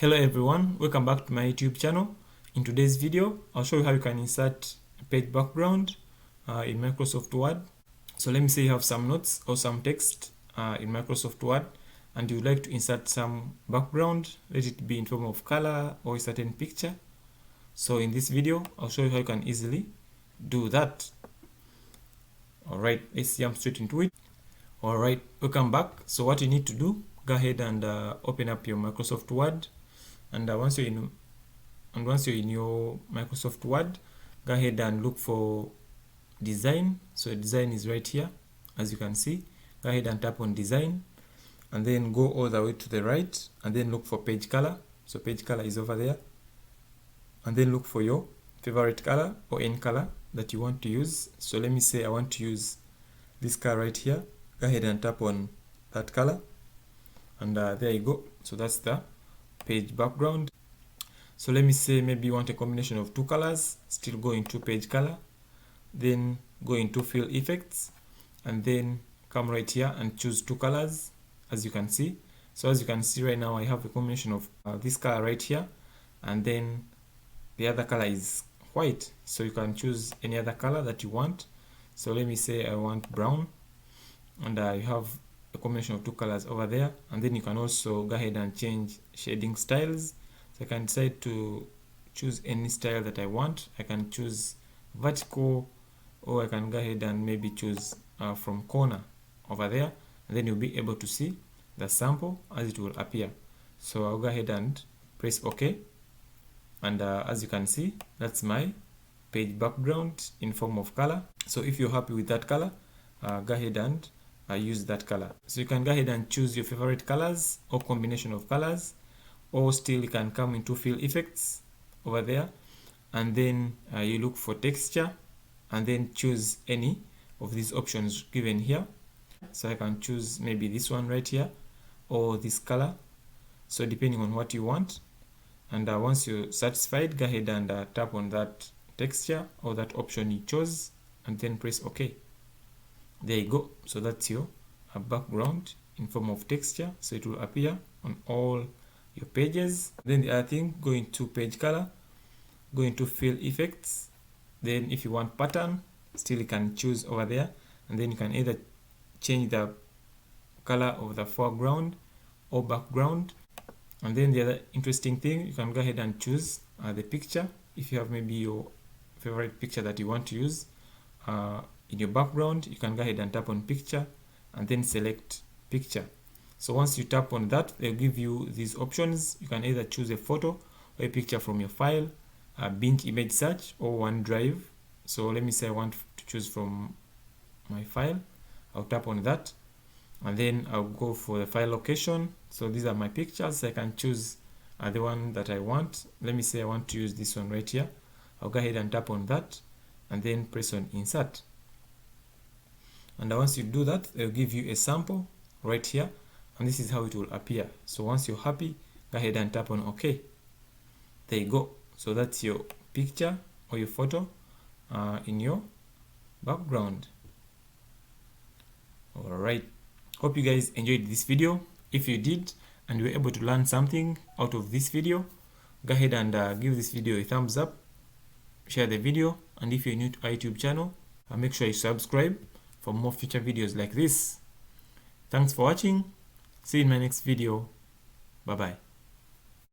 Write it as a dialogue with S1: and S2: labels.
S1: Hello everyone, welcome back to my YouTube channel. In today's video, I'll show you how you can insert a page background in Microsoft Word. So let me say you have some notes or some text in Microsoft Word and you would like to insert some background, let it be in form of color or a certain picture. So in this video, I'll show you how you can easily do that. Alright, let's jump straight into it. Alright, welcome back. So what you need to do, go ahead and open up your Microsoft Word. And once you're in your Microsoft Word, go ahead and look for design. So design is right here, as you can see. Go ahead and tap on design, and then go all the way to the right, and then look for page color. So page color is over there, and then look for your favorite color or any color that you want to use. So let me say I want to use this color right here. Go ahead and tap on that color, and there you go. So that's the page background. So let me say maybe you want a combination of two colors. Still go into page color, then go into fill effects, and then come right here and choose two colors, as you can see. So as you can see right now, I have a combination of this color right here, and then the other color is white. So you can choose any other color that you want. So let me say I want brown, and I have a combination of two colors over there. And then you can also go ahead and change shading styles. So I can decide to choose any style that I want. I can choose vertical, or I can go ahead and maybe choose from corner over there, and then you'll be able to see the sample as it will appear. So I'll go ahead and press OK, and as you can see, that's my page background in form of color. So if you're happy with that color, go ahead and use that color. So you can go ahead and choose your favorite colors or combination of colors, or still you can come into fill effects over there, and then you look for texture, and then choose any of these options given here. So I can choose maybe this one right here, or this color, so depending on what you want. And once you're satisfied, go ahead and tap on that texture or that option you chose, and then press OK. There you go. So that's your background in form of texture, so it will appear on all your pages. Then the other thing, go into page color, go into fill effects, then if you want pattern, still you can choose over there, and then you can either change the color of the foreground or background. And then the other interesting thing, you can go ahead and choose the picture. If you have maybe your favorite picture that you want to use in your background, you can go ahead and tap on picture and then select picture. So once you tap on that, they'll give you these options. You can either choose a photo or a picture from your file, binge image search, or OneDrive. So let me say I want to choose from my file. I'll tap on that, and then I'll go for the file location. So these are my pictures. I can choose the one that I want. Let me say I want to use this one right here. I'll go ahead and tap on that, and then press on insert. And once you do that, they'll give you a sample right here, and this is how it will appear. So once you're happy, go ahead and tap on OK. There you go. So that's your picture or your photo in your background. Alright, hope you guys enjoyed this video. If you did and you were able to learn something out of this video, go ahead and give this video a thumbs up, share the video, and if you're new to our YouTube channel, make sure you subscribe for more future videos like this. Thanks for watching. See you in my next video. Bye bye.